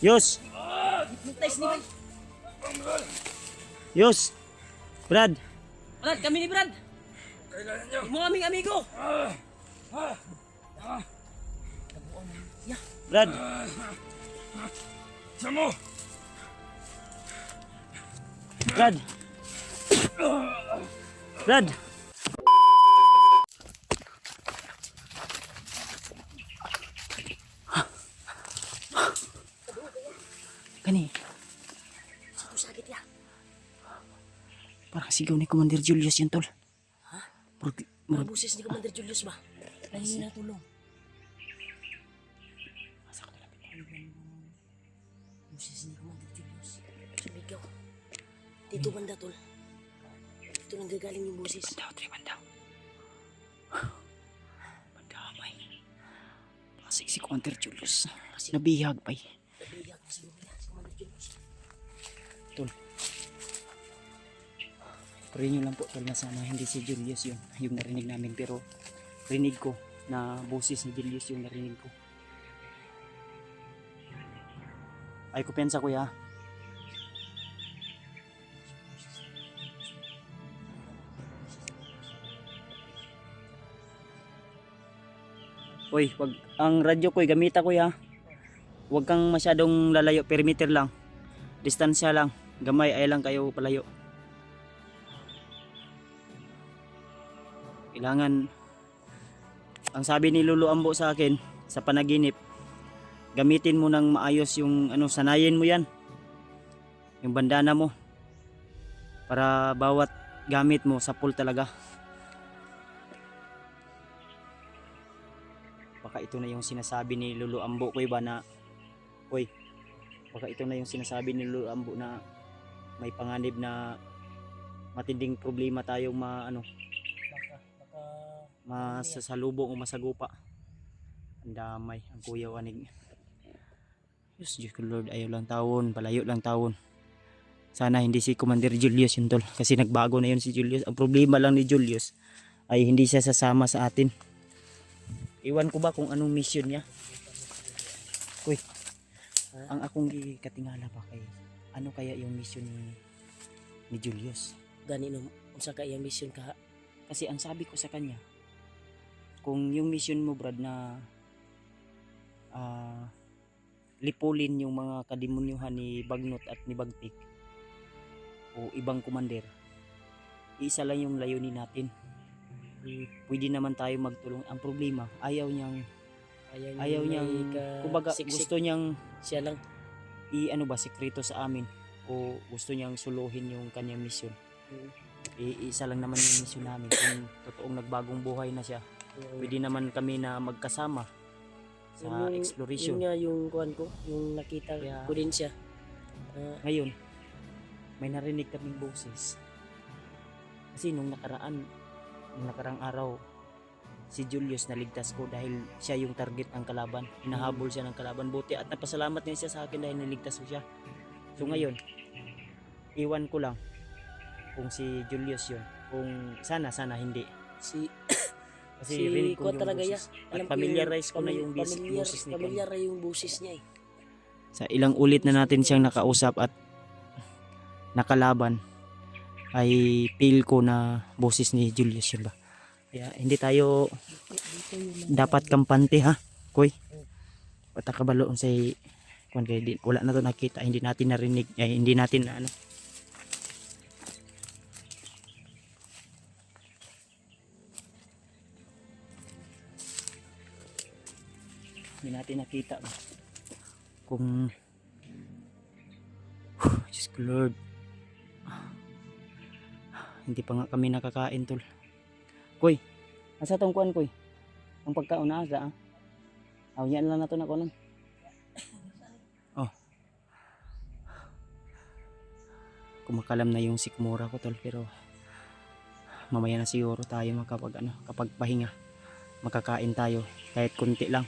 Yus! Hypnotize ni Bay. Yus! Brad! Brad, kami ni Brad. Imo aming amigo. Brad! Samo! Brad! Brad! Kani, Sakit ya. parang sigaw ni Commander Julius yun, tol. Ha? Murag- Mga murag- buses ni Commander Julius ba? Nahingi na tulong. Buses ni Commander Julius. Sumigaw. Dito banda, tol. Dito nang gagaling yung buses. Bandaw, tre, bandaw. Bandamay. Pasig si Commander Julius. Nabihag pa eh. Nabiyag na siguro yan si Commander Julius. Tol. Pray nyo lang po, tol, na sana hindi si Julius yun. Yung narinig namin, pero rinig ko na boses ni Julius yung narinig ko. Ay, kupensa kuya. Uy, wag ang radyo ko gamita kuya. Huwag kang masyadong lalayo, perimeter lang. Distansya lang, gamay ay lang kayo palayo. Kailangan, ang sabi ni Lolo Ambo sa akin sa panaginip, gamitin mo ng maayos yung sanayin mo yan. Yung bandana mo. Para bawat gamit mo sa pool talaga. Baka ito na yung sinasabi ni Lolo Ambo ko ba na, uy, baka ito na yung sinasabi ni Lolo Ambo na may panganib na matinding problema tayong masasalubong o masagupa. Ang damay ang Kuya Wanig. Diyos ko Lord, ayaw lang tawon, palayo lang tawon. Sana hindi si Commander Julius yun, tol, kasi nagbago na yun si Julius. Ang problema lang ni Julius ay hindi siya sasama sa atin. Iwan ko ba kung anong mission niya. Uy, ang akong katingala pa kay ano kaya yung mission ni Julius. Gani no, unsa ka iyang mission ka? Kasi ang sabi ko sa kanya, kung yung mission mo Brad na lipulin yung mga kademonyuhan ni Bagnot at ni Bagtik o ibang commander, isa lang yung layunin natin. Pwede naman tayo magtulong. Ang problema, ayaw niyang kumbaga gusto niyang siya lang sekreto sa amin, o gusto niyang suluhin yung kanyang mission. Isa lang naman yung mission namin. Kung totoong nagbagong buhay na siya, pwede naman kami na magkasama sa exploration. Yun nga yung kuhan ko, yung nakita ko din siya. Ngayon, may narinig kaming boses. Kasi nung nakarang araw, si Julius naligtas ko dahil siya yung target ng kalaban. Hinahabol siya ng kalaban. Buti at napasalamat din siya sa akin dahil niligtas ko siya. So ngayon, iwan ko lang kung si Julius yun. Kung sana hindi. Kasi rinig ko yung talaga boses. At familiarize ko na yung boses ni Familiar yung boses niya eh. Sa ilang ulit na natin siyang nakausap at nakalaban, ay feel ko na boses ni Julius yun ba. Kaya hindi tayo dapat kampante ha, Koy. Patakabalo sa kung wala na to nakita, hindi natin narinig, hindi natin na hindi natin nakita kung Diyos ko Lord, hindi pa nga kami nakakain tol. Koy, asa tong kuan Koy? Ang pagkaon na aga yan lang na to na kunan. Oh. Kumakalam na yung sikmura ko tol, pero mamaya na siguro tayo kapag pahinga. Makakain tayo kahit kunti lang.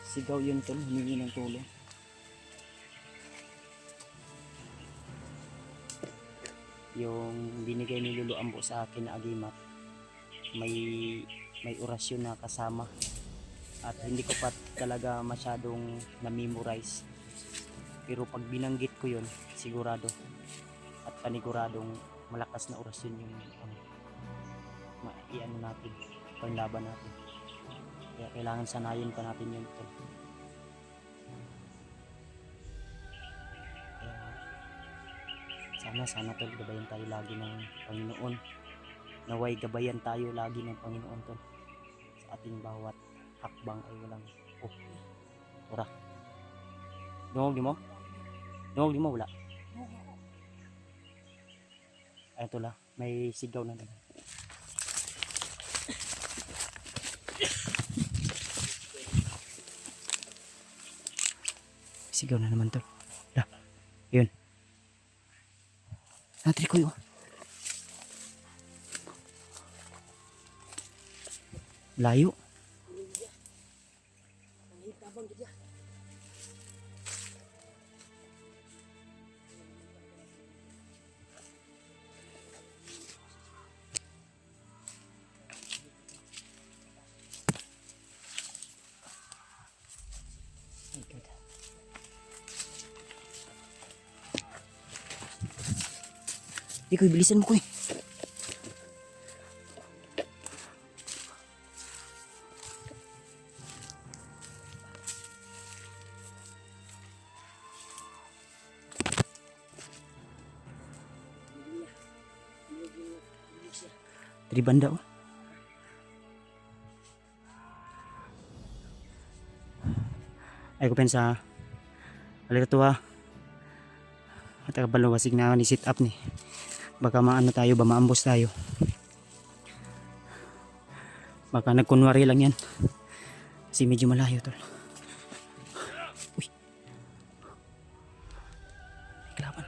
Sigaw yun tol, humingi ng tulong. Yung binigay ni Lolo Ambo sa akin na agimat, may orasyon na kasama. at hindi ko pa talaga masyadong na-memorize. Pero pag binanggit ko yun, sigurado at paniguradong malakas na orasyon yung iano natin, panlaban natin. Kaya kailangan sanayin pa natin yun. Kaya sana tol, gabayan tayo lagi ng Panginoon. Naway gabayan tayo lagi ng Panginoon tol. Sa ating bawat hakbang ay walang ora. Dungog di mo? Dungog di mo wala. Ay tol, may sigaw na naman. Sigaw na naman tol. Yun. Natri ko yun. Layo. Ikoy, bilisan mo ko eh. Dari banda oh. Ay ko pensa alira to at kabalo wasig na ni sit up ni. Baka maano tayo ba, maambos tayo. Baka nagkunwari lang yan. Kasi medyo malayo tol. Uy. May kalaban.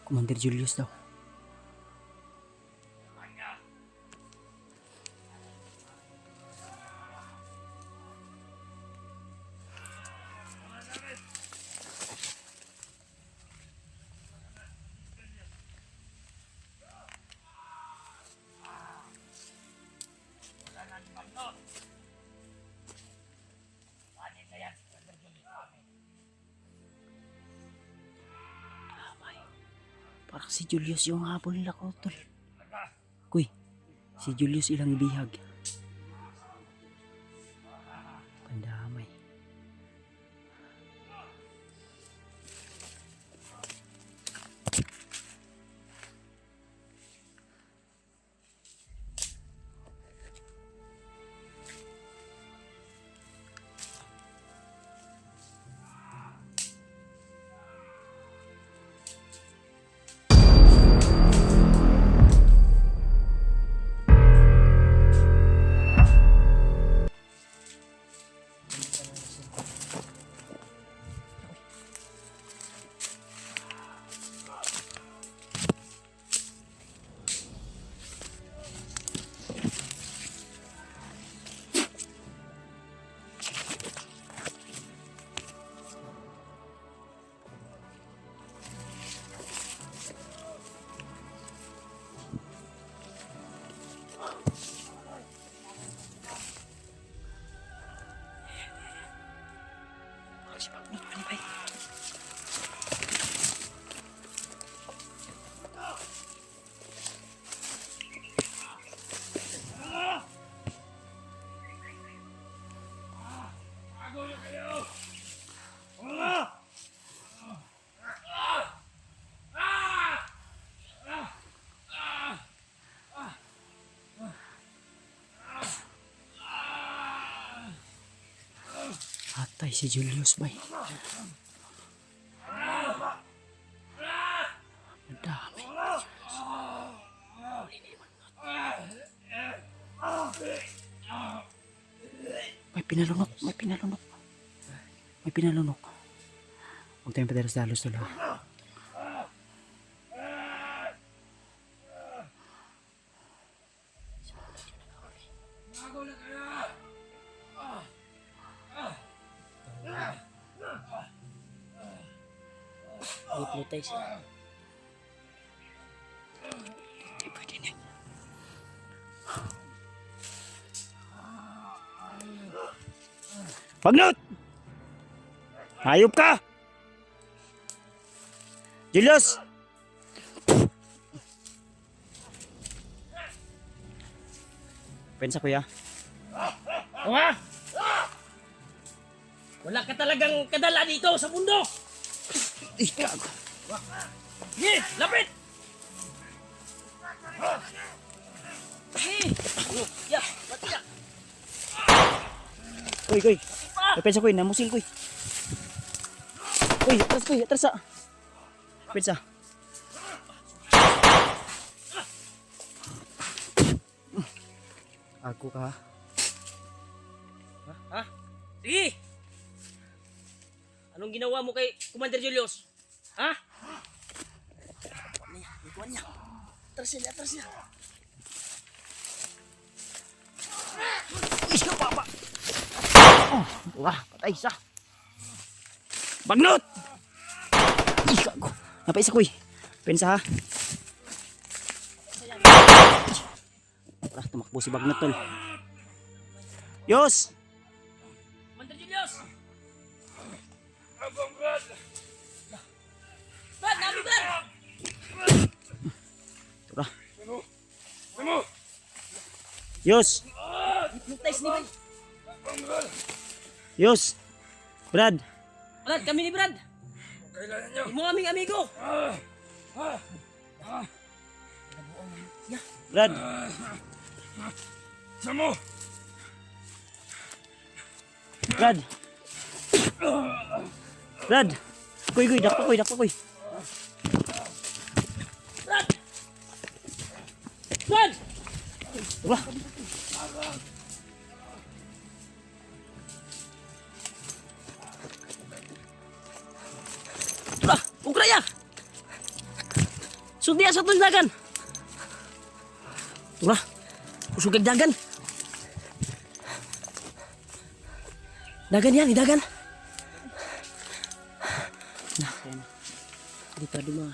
Commander Julius daw. Parang si Julius yung habol nila ko tol. Kuy, si Julius ilang bihag. Pandamay. Atay si Julius bay. Madami. May pinalunok, may pinalunok. May pinalunok. Huwag tayong padalos-dalos tuloy. Hypnotize. Hindi pwede na. Bagnot! Hayop ka! Julius! Pensa kuya. Wah! Wala ka talagang kadala dito sa bundok! Ikaw. Sige, lapit! Sige! Ya, mati ka! Kuy. Pensa kuy, namusil kuy. Kuy, atras sa. Pensa. Ako ka. Ha? Sige! Anong ginawa mo kay Commander Julius? Ha? Ikuan niya. Atras niya. Isyo papa. Wah, patay sa. Bagnot! Ikaw ko. Napay sa kuy. Pensa ha. Wala, tumakbo si Bagnot tol. Yos! Commander Julius! Brad, nabi Brad! Tara. Yos! Hypnotize ni Brad. Yos! Brad! Brad, kami ni Brad. Imo aming amigo. Brad! Samo! Brad! Brad! Kuy, dakpa kuy. Brad! Brad! Wala. Ukraya! Sugdiya sa itong dagan. Tura, usugag dagan. Dagan yan, dagan. Nah, yan. Di pa duma.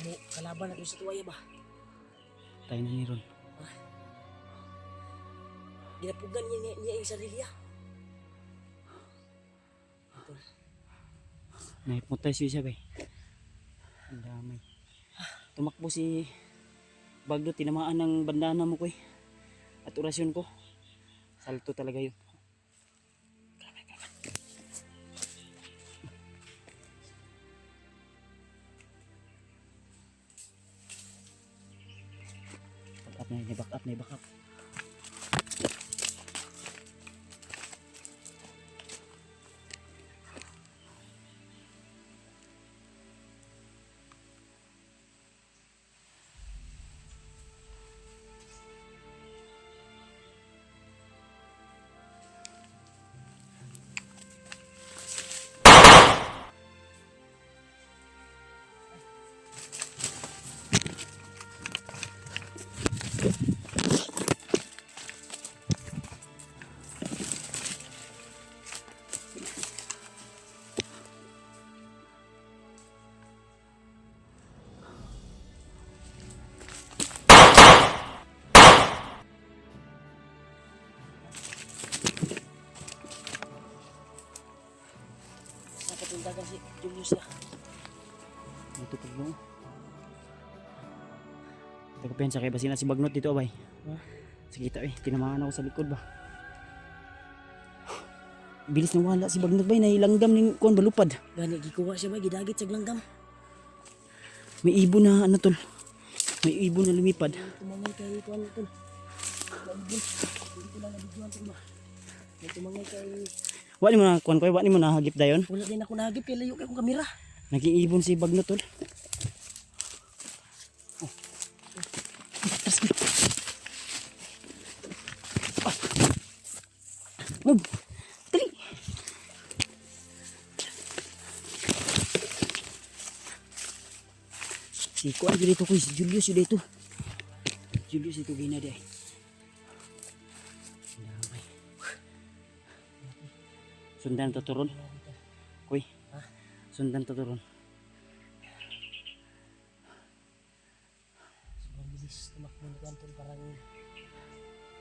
Mo kalaban natin sa tuwaya ba? Tayo na ni Ron. Ginapugan niya yung sarili niya. Nahipnotize siya bay. Ang damay. Tumakbo si Bagnot, tinamaan ng bandana mo ko at orasyon ko. Salto talaga yun. Back up. Dagan si Julius ya. Dito pag mo. Ito ko pensa kay basina si Bagnot dito abay. Sige ta tinamaan ako sa likod ba. Bilis na wala si Bagnot bay, nailanggam ning kuan balupad. Gani gikuha siya ba gidagit sa langgam. May ibon na ano tol. May ibon na lumipad. Tumangay kay kuan tol. Hindi ko lang nabigyan tol ba. May tumangay kay Wala mo na kuan ko, wala mo na hagip dayon. wala din ako nahagip kay layo kay akong kamera. Naging ibon si Bagnot tol. Oh. Move. Dali. Si kuan dito ko si Julius dito. Julius itu gina deh. Sundan to turun. Kuy. Sundan to turun. Sobrang bilis tumakbo ni Anton, parang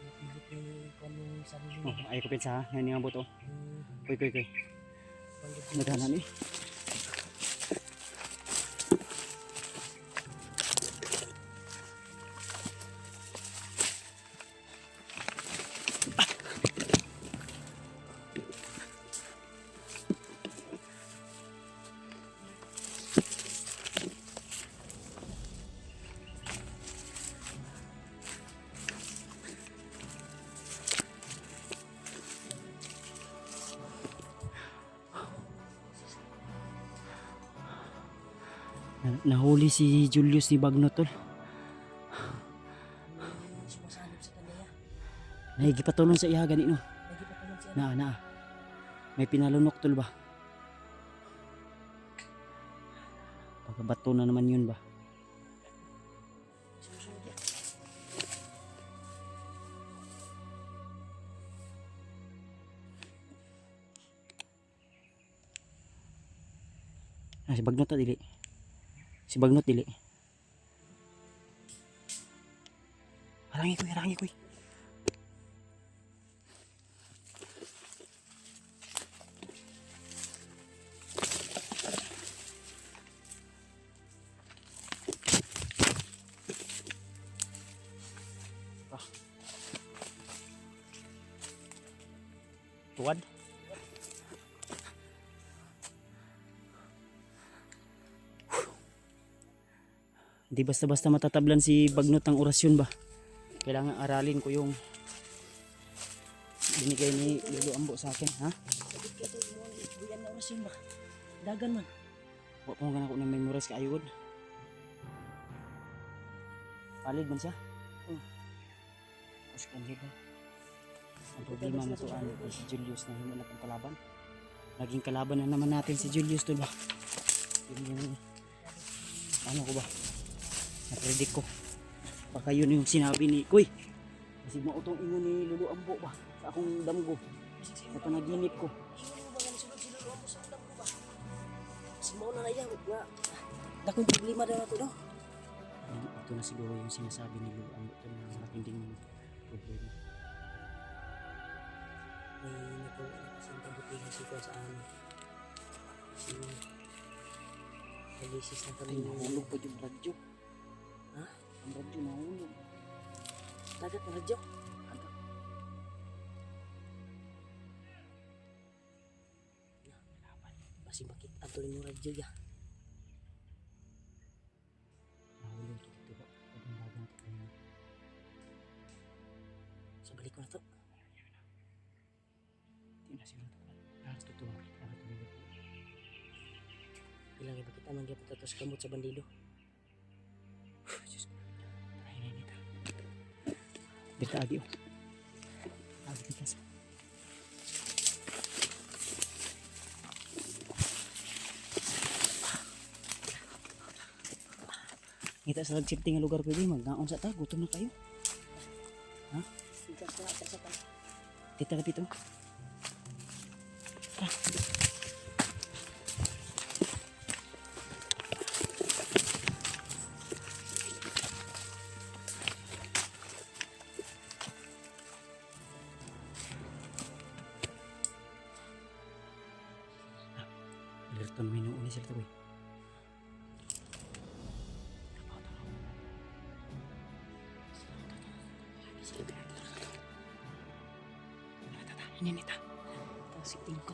Pilit na yung kanong sarili Oh, niya. ayaw ko pinsa ha. Ngayon nga buto. Kuy, kuy, kuy. Commander Julius. Naghanan eh. Nahuli si Julius ni Bagno tol. Sumasanib sa kanila. Nahigipatulon sa iya gani no. Nagipatulog siya. Na. May pinalunok tol ba? Pagkabato na naman yun ba? Susunod yan. Si Bagnot na dili. Si Bagnot dili. Harangi ko. Tuwad. Hindi basta-basta matatablan si Bagnot ng orasyon ba? Kailangan aralin ko yung binigay ni Lolo Ambo sa akin, ha? Sabit ka ito. Buyan na oras yun ba? Dagan man. Wa pa man ako na memorize kaayod. Valid man siya? Tapos kan ba? Ang problema mo to si Julius na hindi na pang kalaban. Naging kalaban na naman natin si Julius to ba? Yun yung ano ko ba? Na-predict ko. Baka yun yung sinabi ni Kuy. Kasi mautong ingon ni Lolo Ambo ba? Sa akong damgo. Sa panaginip ko. Ingon mo ba nga nasunod si Lolo Ambo sa ulam ko ba? Si Mauna na yan. Nga. Dakong problema daw na ito no? Ito na siguro yung sinasabi ni Lolo Ambo to na matinding problema. May nagawa na kasi ang kabutihan si Kuya sa amin. Si Alisis na kami. Ay, nahulog pa yung radyo. Ha? Ang radyo nahulog. Dagat na radyo. Basi bakit atuloy mo radyo ya? Nahulog ito dito ba? Pwedeng bagang ito kayo. Sa balik ko na to. Hindi na siguro ito. Lahat ito ito. Lahat ito. Ilang iba kita man gyapon tatos kamot sa bandido. Diyos ko. Ay, nita. Dito agi oh. Agi kita sa. Kita sa nag-shifting nga lugar pwede magnaon sa ta. Gutom na kayo. Sigas na sa pa. Dito ka dito. Alerton mo yung uli sila ito eh. Ini nita. Tapos ipin ko.